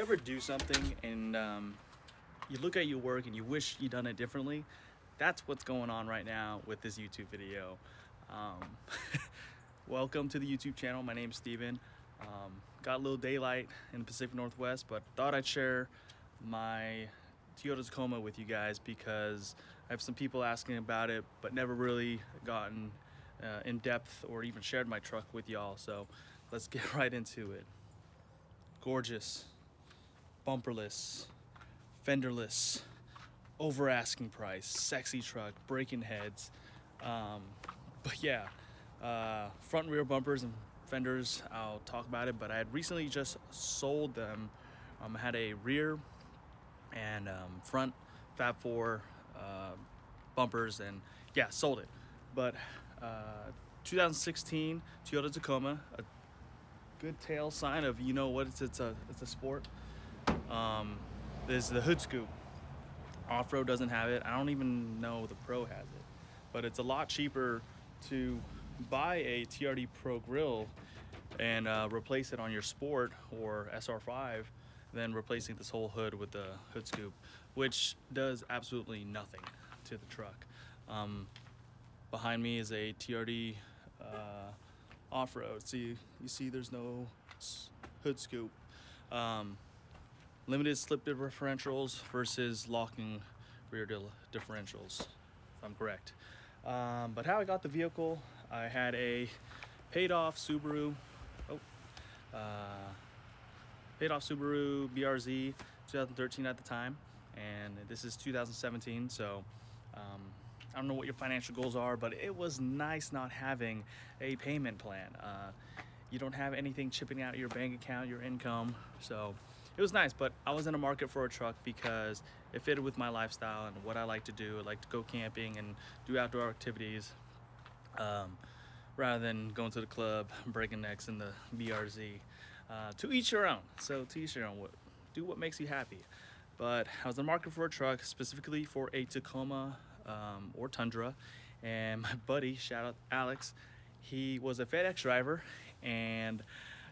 you ever do something and you look at your work and you wish you'd done it differently? That's what's going on right now with this YouTube video. Um, Welcome to the YouTube channel. My name's Steven. Got a little daylight in the Pacific Northwest, but thought I'd share my Toyota Tacoma with you guys because I have some people asking about it, but never really gotten in depth or even shared my truck with y'all. So let's get right into it. Gorgeous, bumperless, fenderless, over asking price, sexy truck, breaking heads. But yeah, front and rear bumpers and fenders, I'll talk about it, but I had recently just sold them. I had a rear and front Fab 4 bumpers, and yeah, sold it. But 2016 Toyota Tacoma, a good tail sign of, you know what, it's a sport. There's the hood scoop. Off-road doesn't have it. I don't even know the Pro has it, but it's a lot cheaper to buy a TRD Pro grill and replace it on your Sport or SR5 than replacing this whole hood with the hood scoop, which does absolutely nothing to the truck. Behind me is a TRD off-road. See, you see there's no hood scoop. Limited slip differentials versus locking rear differentials, if I'm correct. But how I got the vehicle, I had a paid-off Subaru BRZ 2013 at the time, and this is 2017. So I don't know what your financial goals are, but it was nice not having a payment plan. You don't have anything chipping out of your bank account, your income, so it was nice. But I was in a market for a truck because it fitted with my lifestyle and what I like to do. I like to go camping and do outdoor activities, rather than going to the club, breaking necks in the BRZ. To each your own. So to each your own. Do what makes you happy. But I was in the market for a truck, specifically for a Tacoma or Tundra. And my buddy, shout out Alex, he was a FedEx driver, and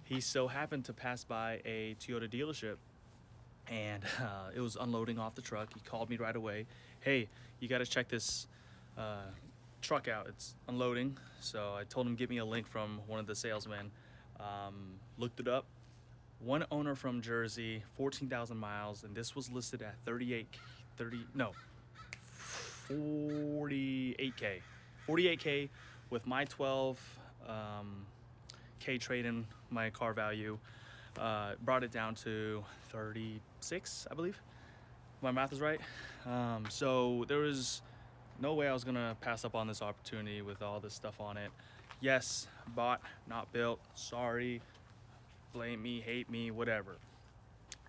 he so happened to pass by a Toyota dealership, and it was unloading off the truck. He called me right away. Hey, you got to check this truck out. It's unloading. So I told him, give me a link from one of the salesmen. Looked it up. One owner from Jersey, 14,000 miles, and this was listed at 48K with my 12K trade-in, my car value. Brought it down to 36, I believe. My math is right. So there was no way I was gonna pass up on this opportunity with all this stuff on it. Yes, bought, not built. Sorry, blame me, hate me, whatever.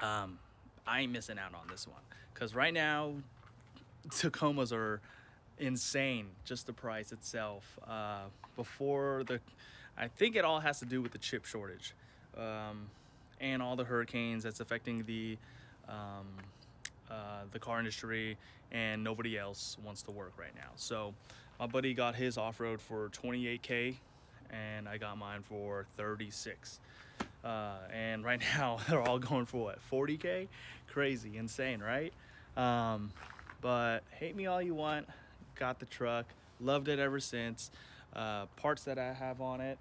I ain't missing out on this one, because right now Tacomas are insane, just the price itself. I think it all has to do with the chip shortage, and all the hurricanes that's affecting the car industry, and nobody else wants to work right now. So my buddy got his off-road for 28K, and I got mine for 36. And right now they're all going for what, 40K? Crazy, insane, right? But hate me all you want. Got the truck, loved it ever since. Parts that I have on it,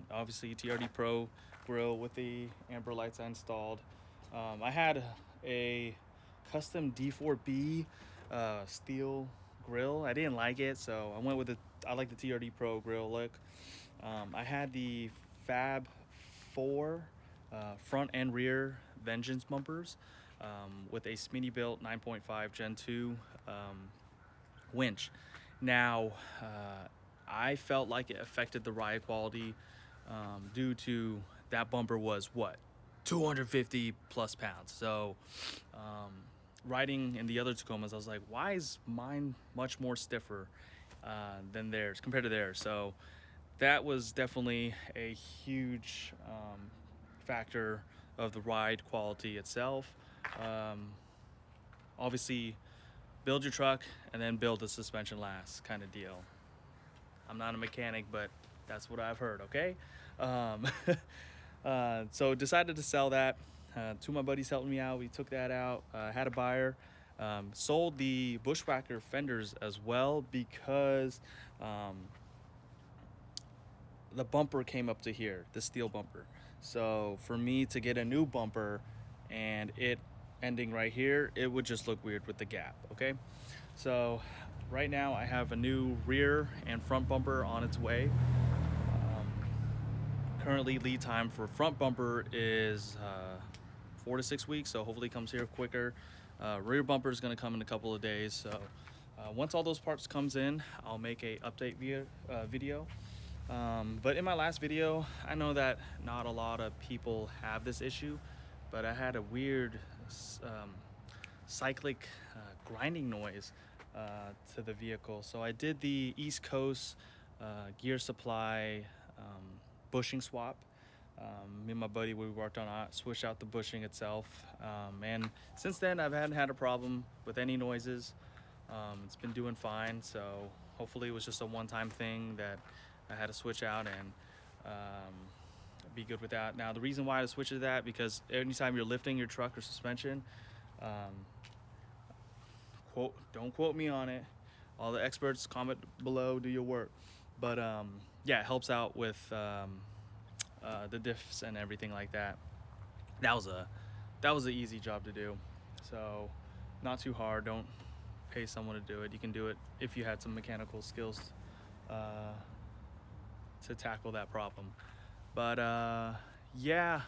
obviously TRD Pro grill with the amber lights I installed. I had a custom D4B steel grill. I didn't like it, so I went with I like the TRD Pro grill look. I had the Fab 4 front and rear Vengeance bumpers with a Smittybuilt 9.5 Gen 2 winch. Now, I felt like it affected the ride quality due to that bumper was what, 250 plus pounds. So riding in the other Tacomas, I was like, why is mine much more stiffer than theirs compared to theirs? So that was definitely a huge factor of the ride quality itself. Obviously, build your truck and then build the suspension last kind of deal. I'm not a mechanic, but that's what I've heard, okay? So decided to sell that. Two of my buddies helped me out. We took that out, had a buyer, sold the Bushwacker fenders as well because the bumper came up to here, the steel bumper. So for me to get a new bumper and it ending right here, it would just look weird with the gap, okay? So right now I have a new rear and front bumper on its way. Currently lead time for front bumper is 4 to 6 weeks, so hopefully it comes here quicker. Rear bumper is going to come in a couple of days, so once all those parts comes in, I'll make a update video. But in my last video, I know that not a lot of people have this issue, but I had a weird cyclic grinding noise to the vehicle. So I did the East Coast gear supply bushing swap. Me and my buddy, we worked on it, switched out the bushing itself, and since then I haven't had a problem with any noises. It's been doing fine, so hopefully it was just a one-time thing that I had to switch out and be good with that. Now the reason why I had to switch to that, because anytime you're lifting your truck or suspension, don't quote me on it, all the experts comment below, do your work, but yeah, it helps out with the diffs and everything like that. That was an easy job to do, so not too hard. Don't pay someone to do it. You can do it if you had some mechanical skills to tackle that problem. But yeah,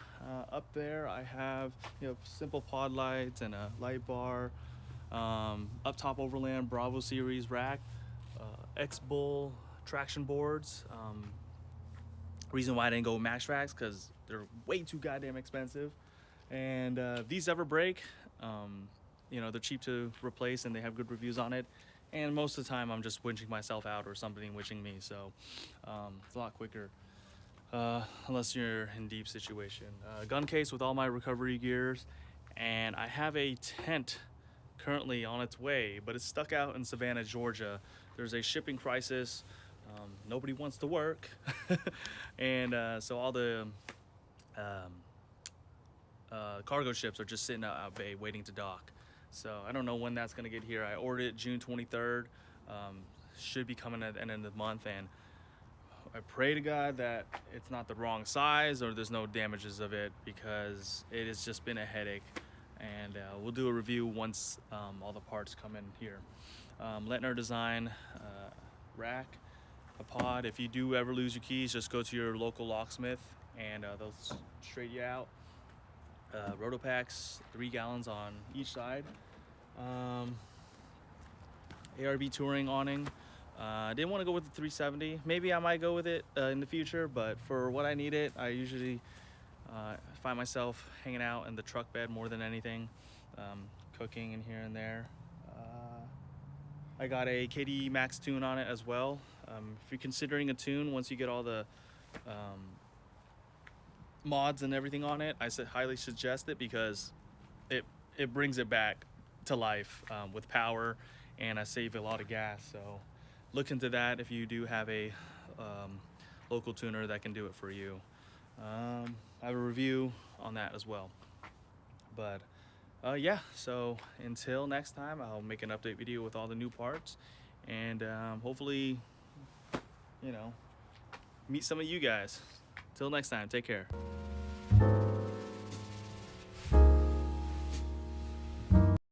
up there I have, you know, simple pod lights and a light bar, UptopOverland Bravo series rack, X-Bull traction boards. Reason why I didn't go with max racks, because they're way too goddamn expensive, and these ever break, you know, they're cheap to replace and they have good reviews on it, and most of the time I'm just winching myself out or somebody winching me, so it's a lot quicker, unless you're in deep situation. Gun case with all my recovery gears, and I have a tent currently on its way, but it's stuck out in Savannah, Georgia. There's a shipping crisis. Nobody wants to work, and so all the cargo ships are just sitting out bay waiting to dock. So I don't know when that's gonna get here. I ordered it June 23rd. Should be coming at the end of the month, and I pray to God that it's not the wrong size or there's no damages of it, because it has just been a headache. And we'll do a review once all the parts come in here. Leitner design rack, a pod. If you do ever lose your keys, just go to your local locksmith and they'll straighten you out. Roto packs, 3 gallons on each side. ARB Touring awning. I didn't want to go with the 370. Maybe I might go with it in the future, but for what I need it, I usually find myself hanging out in the truck bed more than anything, cooking in here and there. I got a KD Max tune on it as well. If you're considering a tune, once you get all the mods and everything on it, I highly suggest it, because it brings it back to life with power, and I save a lot of gas. So look into that if you do have a local tuner that can do it for you. I have a review on that as well. But yeah, so until next time, I'll make an update video with all the new parts, and hopefully, you know, meet some of you guys. Till next time, take care.